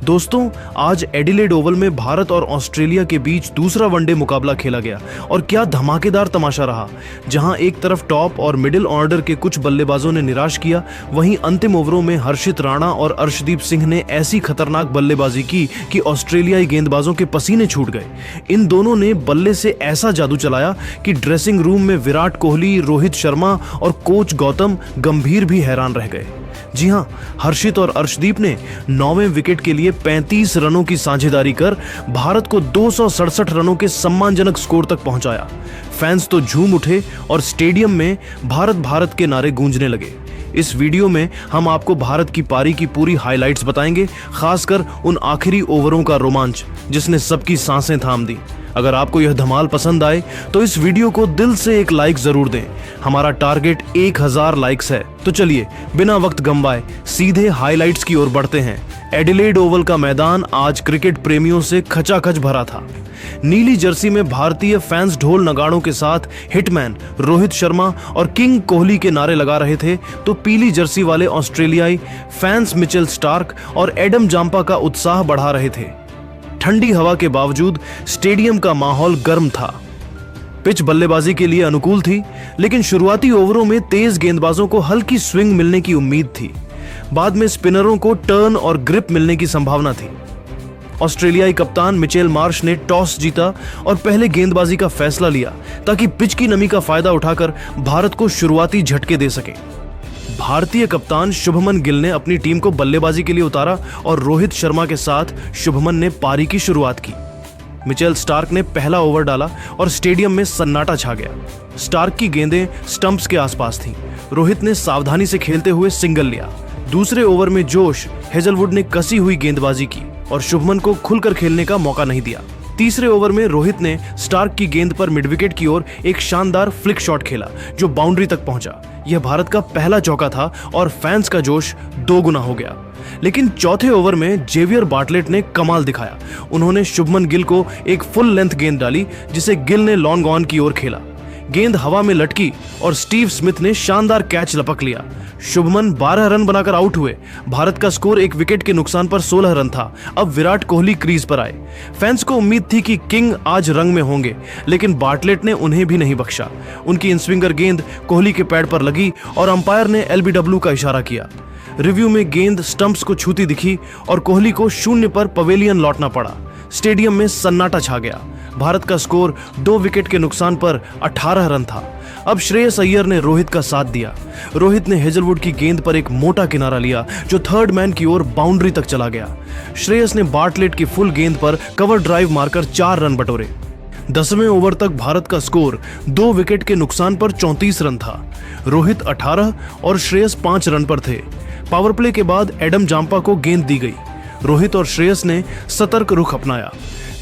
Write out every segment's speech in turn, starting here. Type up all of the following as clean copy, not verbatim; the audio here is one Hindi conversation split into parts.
दोस्तों, आज एडिलेड ओवल में भारत और ऑस्ट्रेलिया के बीच दूसरा वनडे मुकाबला खेला गया और क्या धमाकेदार तमाशा रहा। जहां एक तरफ टॉप और मिडिल ऑर्डर के कुछ बल्लेबाजों ने निराश किया, वहीं अंतिम ओवरों में हर्षित राणा और अर्शदीप सिंह ने ऐसी खतरनाक बल्लेबाजी की कि ऑस्ट्रेलियाई गेंदबाजों के पसीने छूट गए। इन दोनों ने बल्ले से ऐसा जादू चलाया कि ड्रेसिंग रूम में विराट कोहली, रोहित शर्मा और कोच गौतम गंभीर भी हैरान रह गए। जी हां, हर्षित और अर्शदीप ने 9वें विकेट के लिए 35 रनों की साझेदारी कर भारत को 267 रनों के सम्मानजनक स्कोर तक पहुंचाया। फैंस तो झूम उठे और स्टेडियम में भारत भारत के नारे गूंजने लगे। इस वीडियो में हम आपको भारत की पारी की पूरी हाइलाइट्स बताएंगे, खासकर उन आखिरी ओवरों का रोमांच जिसने सबकी सांसें थाम दी। अगर आपको यह धमाल पसंद आए तो इस वीडियो को दिल से एक लाइक जरूर दें। हमारा टारगेट 1000 लाइक्स है। तो चलिए बिना वक्त गंवाए सीधे हाइलाइट्स की ओर बढ़ते हैं। एडिलेड ओवल का मैदान आज क्रिकेट प्रेमियों से खचाखच भरा था। नीली जर्सी में भारतीय फैंस ढोल नगाड़ों के साथ हिटमैन रोहित शर्मा और किंग कोहली के नारे लगा रहे थे, तो पीली जर्सी वाले ऑस्ट्रेलियाई फैंस मिचेल स्टार्क और एडम जाम्पा का उत्साह बढ़ा रहे थे। ठंडी हवा के बावजूद स्टेडियम का माहौल गर्म था। पिच बल्लेबाजी के लिए अनुकूल थी, लेकिन शुरुआती ओवरों में तेज गेंदबाजों को हल्की स्विंग मिलने की उम्मीद थी। बाद में स्पिनरों को टर्न और ग्रिप मिलने की संभावना थी। ऑस्ट्रेलियाई कप्तान मिचेल मार्श ने टॉस जीता और पहले गेंदबाजी का फैसला लिया ताकि पिच की नमी का फायदा उठाकर भारत को शुरुआती झटके दे सके। भारतीय कप्तान शुभमन गिल ने अपनी टीम को बल्लेबाजी के लिए उतारा और रोहित शर्मा के साथ शुभमन ने पारी की शुरुआत की। मिचेल स्टार्क ने पहला ओवर डाला और स्टेडियम में सन्नाटा छा गया। स्टार्क की गेंदें स्टंप्स के आसपास थीं। रोहित ने सावधानी से खेलते हुए सिंगल लिया। दूसरे ओवर में जोश हेजलवुड ने कसी हुई गेंदबाजी की और शुभमन को खुलकर खेलने का मौका नहीं दिया। तीसरे ओवर में रोहित ने स्टार्क की गेंद पर मिडविकेट की ओर एक शानदार फ्लिक शॉट खेला जो बाउंड्री तक पहुंचा। यह भारत का पहला चौका था और फैंस का जोश 2 गुना हो गया। लेकिन चौथे ओवर में जेवियर बार्टलेट ने कमाल दिखाया। उन्होंने शुभमन गिल को एक फुल लेंथ गेंद डाली जिसे गिल ने लॉन्ग ऑन की ओर खेला। गेंद हवा में लटकी और स्टीव स्मिथ ने शानदार कैच लपक लिया। शुभमन 12 रन बनाकर आउट हुए। भारत का स्कोर एक विकेट के नुकसान पर 16 रन था। अब विराट कोहली क्रीज पर आए। फैंस को उम्मीद थी कि किंग आज रंग में होंगे, लेकिन बार्टलेट ने उन्हें भी नहीं बख्शा। उनकी इनस्विंगर गेंद कोहली के पैड पर लगी और अंपायर ने LBW का इशारा किया। रिव्यू में गेंद स्टंप्स को छूती दिखी और कोहली को 0 पर पवेलियन लौटना पड़ा। स्टेडियम में सन्नाटा छा गया। भारत का स्कोर 2 विकेट के नुकसान पर 18 रन था। अब श्रेयस अय्यर ने रोहित का साथ दिया। रोहित ने हेजलवुड की गेंद पर एक मोटा किनारा लिया जो थर्ड मैन की ओर बाउंड्री तक चला गया। श्रेयस ने बार्टलेट की फुल गेंद पर कवर ड्राइव मारकर 4 रन बटोरे। 10वें ओवर तक भारत का स्कोर 2 विकेट के नुकसान पर 34 रन था। रोहित 18 और श्रेयस 5 रन पर थे। पावर प्ले के बाद एडम जाम्पा को गेंद दी गई। रोहित और श्रेयस ने सतर्क रुख अपनाया।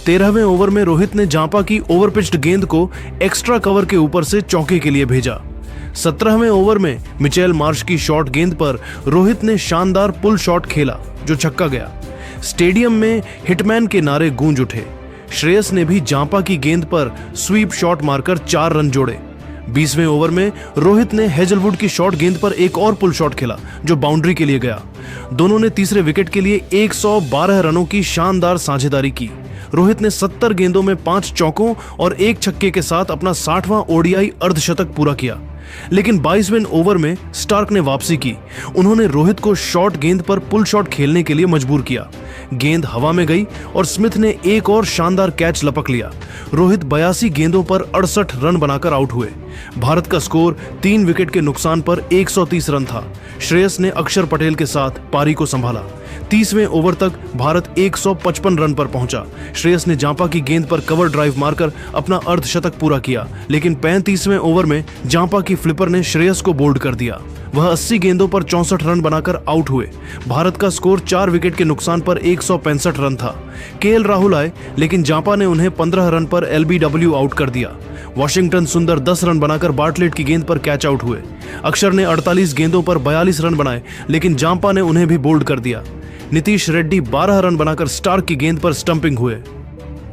13वें ओवर में रोहित ने जाम्पा की ओवरपिच्ड गेंद को एक्स्ट्रा कवर के ऊपर से चौके के लिए भेजा। 17वें ओवर में मिचेल मार्श की शॉर्ट गेंद पर रोहित ने शानदार पुल शॉट खेला जो छक्का गया। स्टेडियम में हिटमैन के नारे गूंज उठे। श्रेयस ने भी जाम्पा की गेंद पर स्वीप शॉट मारकर 4 रन जोड़े। 20वें ओवर में रोहित ने हेजलवुड की शॉर्ट गेंद पर एक और पुल शॉट खेला जो बाउंड्री के लिए गया। दोनों ने तीसरे विकेट के लिए 112 रनों की शानदार साझेदारी की। रोहित ने 70 गेंदों में 5 चौकों और 1 छक्के के साथ अपना 60वां ODI अर्धशतक पूरा किया। लेकिन 22वें ओवर में स्टार्क ने वापसी की। उन्होंने रोहित को शॉर्ट गेंद पर पुल शॉट खेलने के लिए मजबूर किया। गेंद हवा में गई और स्मिथ ने एक और शानदार कैच लपक लिया। रोहित 82 गेंदों पर 68 रन बनाकर आउट हुए। भारत का स्कोर 3 विकेट के नुकसान पर 130 रन था। श्रेयस ने अक्षर पटेल के साथ पारी को संभाला। 30वें ओवर तक भारत 155 रन पर पहुंचा। श्रेयस ने जाम्पा की गेंद पर कवर ड्राइव मारकर अपना अर्धशतक पूरा किया, लेकिन 35वें ओवर में जाम्पा की फ्लिपर ने श्रेयस को बोल्ड कर दिया। वह 80 गेंदों पर 64 रन बनाकर आउट हुए। भारत का स्कोर 4 विकेट के नुकसान पर 165 रन था। KL राहुल आए, लेकिन जाम्पा ने उन्हें 15 रन पर LBW आउट कर दिया। वॉशिंगटन सुंदर 10 रन बनाकर बार्टलेट की गेंद पर कैच आउट हुए। अक्षर ने 48 गेंदों पर 42 रन बनाए, लेकिन जाम्पा ने उन्हें भी बोल्ड कर दिया। नीतीश रेड्डी 12 रन बनाकर स्टार्क की गेंद पर स्टंपिंग हुए।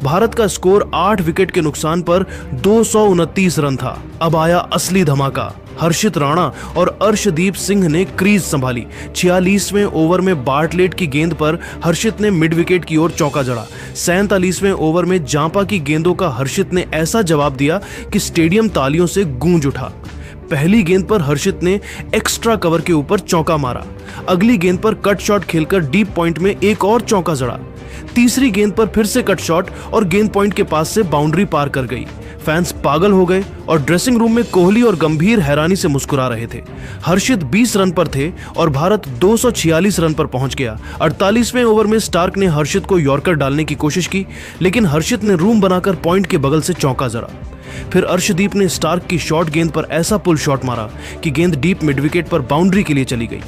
भारत का स्कोर 8 विकेट के नुकसान पर 229 रन था। अब आया असली धमाका। हर्षित राणा और अर्शदीप सिंह ने क्रीज संभाली। 46वें ओवर में बार्टलेट की गेंद पर हर्षित ने मिड विकेट की ओर चौका जड़ा। 47वें ओवर में जांपा की गेंदों का हर्षित ने ऐसा जवाब दिया कि स्टेडियम तालियों से गूंज उठा। पहली गेंद पर हर्षित ने एक्स्ट्रा कवर के ऊपर चौका मारा। अगली गेंद पर कट शॉट खेलकर डीप पॉइंट में एक और चौका जड़ा। तीसरी गेंद पर फिर से कट शॉट और गेंद पॉइंट के पास से बाउंड्री पार कर गई। फैंस पागल हो गए और ड्रेसिंग रूम में कोहली और गंभीर हैरानी से मुस्कुरा रहे थे। हर्षित 20 रन पर थे और भारत 246 रन पर पहुंच गया। 48वें ओवर में स्टार्क ने हर्षित को यॉर्कर डालने की कोशिश की, लेकिन हर्षित ने रूम बनाकर पॉइंट के बगल से चौका जड़ा। फिर अर्शदीप ने स्टार्क की शॉर्ट गेंद पर ऐसा पुल शॉट मारा कि गेंद डीप मिड विकेट पर बाउंड्री के लिए चली गई।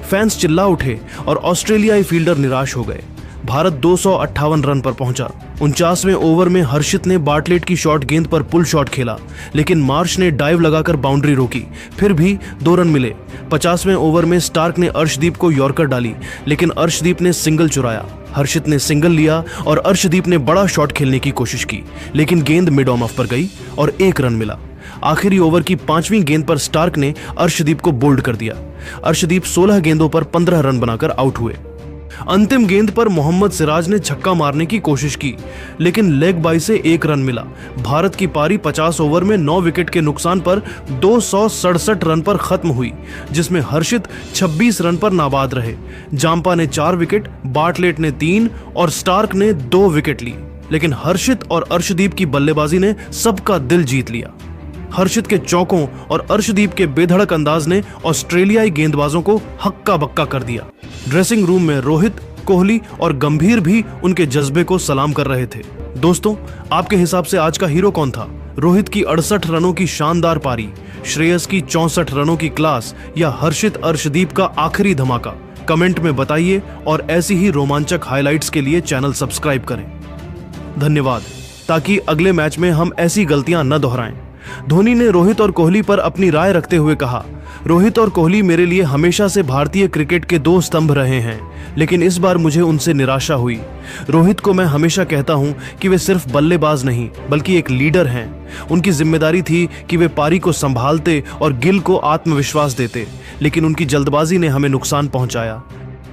फैंस चिल्ला उठे और ऑस्ट्रेलियाई फील्डर निराश हो गए। भारत 258 रन पर पहुंचा। 49वें ओवर में हर्षित ने बार्टलेट की शॉर्ट गेंद पर पुल शॉट खेला, लेकिन मार्श ने डाइव लगाकर बाउंड्री रोकी। फिर भी 2 रन मिले। 50वें ओवर में स्टार्क ने अर्शदीप को यॉर्कर डाली, लेकिन अर्शदीप ने सिंगल चुराया। हर्षित ने सिंगल लिया और अर्शदीप ने बड़ा शॉट खेलने की कोशिश की, लेकिन गेंद मिड ऑन ऑफ पर गई और 1 रन मिला। आखिरी ओवर की 5वीं गेंद पर स्टार्क ने अर्शदीप को बोल्ड कर दिया। अर्शदीप 16 गेंदों पर 15 रन बनाकर आउट हुए। अंतिम गेंद पर मोहम्मद सिराज ने छक्का मारने की कोशिश की, लेकिन लेग बाई से 1 रन मिला। भारत की पारी 50 ओवर में 9 विकेट के नुकसान पर 267 रन पर खत्म हुई, जिसमें हर्षित 26 रन पर नाबाद रहे। जांपा ने 4 विकेट, बार्टलेट ने 3 और स्टार्क ने 2 विकेट ली, लेकिन हर्षित और अर्शदीप की बल्लेबाजी ने सबका दिल जीत लिया। हर्षित के चौकों और अर्शदीप के बेधड़क अंदाज ने ऑस्ट्रेलियाई गेंदबाजों को हक्का बक्का कर दिया। ड्रेसिंग रूम में रोहित, कोहली और गंभीर भी उनके जज्बे को सलाम कर रहे थे। दोस्तों, आपके हिसाब से आज का हीरो कौन था? रोहित की 68 रनों की शानदार पारी, श्रेयस की 64 रनों की क्लास या हर्षित अर्शदीप का आखिरी धमाका? कमेंट में बताइए और ऐसी ही रोमांचक हाइलाइट्स के लिए चैनल सब्सक्राइब करें। धन्यवाद। ताकि अगले मैच में हम ऐसी गलतियां न दोहराएं। धोनी ने रोहित और कोहली पर अपनी राय रखते हुए कहा, रोहित और कोहली मेरे लिए हमेशा से भारतीय क्रिकेट के 2 स्तंभ रहे हैं, लेकिन इस बार मुझे उनसे निराशा हुई। रोहित को मैं हमेशा कहता हूं कि वे सिर्फ बल्लेबाज नहीं बल्कि एक लीडर हैं। उनकी जिम्मेदारी थी कि वे पारी को संभालते और गिल को आत्मविश्वास देते, लेकिन उनकी जल्दबाजी ने हमें नुकसान पहुंचाया।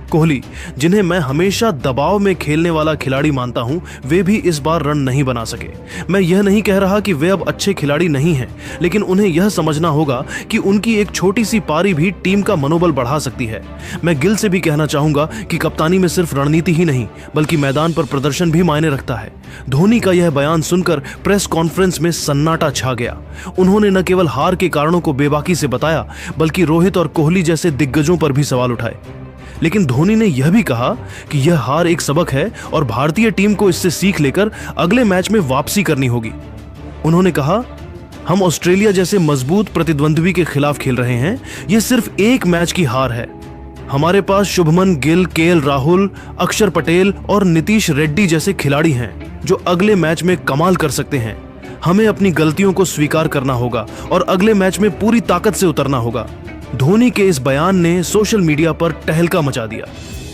कोहली, जिन्हें मैं हमेशा दबाव में खेलने वाला खिलाड़ी मानता हूं, वे भी इस बार रन नहीं बना सके। मैं यह नहीं कह रहा कि वे अब अच्छे खिलाड़ी नहीं हैं, लेकिन उन्हें यह समझना होगा कि उनकी एक छोटी सी पारी भी टीम का मनोबल बढ़ा सकती है। मैं गिल से भी कहना चाहूंगा कि कप्तानी में सिर्फ रणनीति ही नहीं बल्कि मैदान पर प्रदर्शन भी मायने रखता है। धोनी का यह बयान सुनकर प्रेस कॉन्फ्रेंस में सन्नाटा छा गया। उन्होंने न केवल हार के कारणों को बेबाकी से बताया, बल्कि रोहित और कोहली जैसे दिग्गजों पर भी सवाल उठाए। लेकिन धोनी ने यह भी कहा कि यह हार एक सबक है और भारतीय टीम को इससे सीख लेकर अगले मैच में वापसी करनी होगी। उन्होंने कहा, हम ऑस्ट्रेलिया जैसे मजबूत प्रतिद्वंद्वी के खिलाफ खेल रहे हैं। यह सिर्फ एक मैच की हार है। हमारे पास शुभमन गिल, केएल राहुल, अक्षर पटेल और नीतीश रेड्डी जैसे खिलाड़ी हैं जो अगले मैच में कमाल कर सकते हैं। हमें अपनी गलतियों को स्वीकार करना होगा और अगले मैच में पूरी ताकत से उतरना होगा। धोनी के इस बयान ने सोशल मीडिया पर तहलका मचा दिया।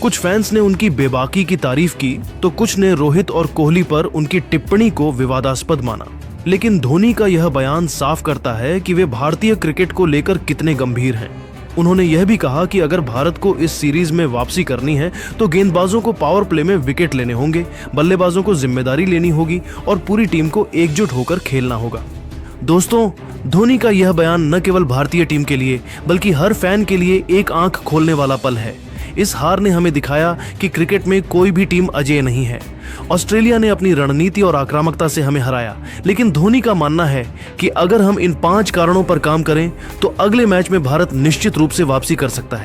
कुछ फैंस ने उनकी बेबाकी की तारीफ की तो कुछ ने रोहित और कोहली पर उनकी टिप्पणी को विवादास्पद माना। लेकिन धोनी का यह बयान साफ करता है कि वे भारतीय क्रिकेट को लेकर कितने गंभीर हैं। उन्होंने यह भी कहा कि अगर भारत को इस सीरीज में वापसी करनी है तो गेंदबाजों को पावर प्ले में विकेट लेने होंगे, बल्लेबाजों को जिम्मेदारी लेनी होगी और पूरी टीम को एकजुट होकर खेलना होगा। दोस्तों, धोनी का यह बयान न केवल भारतीय टीम के लिए बल्कि हर फैन के लिए एक आंख खोलने वाला पल है। इस हार ने हमें दिखाया कि क्रिकेट में कोई भी टीम अजेय नहीं है। ऑस्ट्रेलिया ने अपनी रणनीति और आक्रामकता से हमें हराया, लेकिन धोनी का मानना है कि अगर हम इन 5 कारणों पर काम करें तो अगले मैच में भारत निश्चित रूप से वापसी कर सकता है।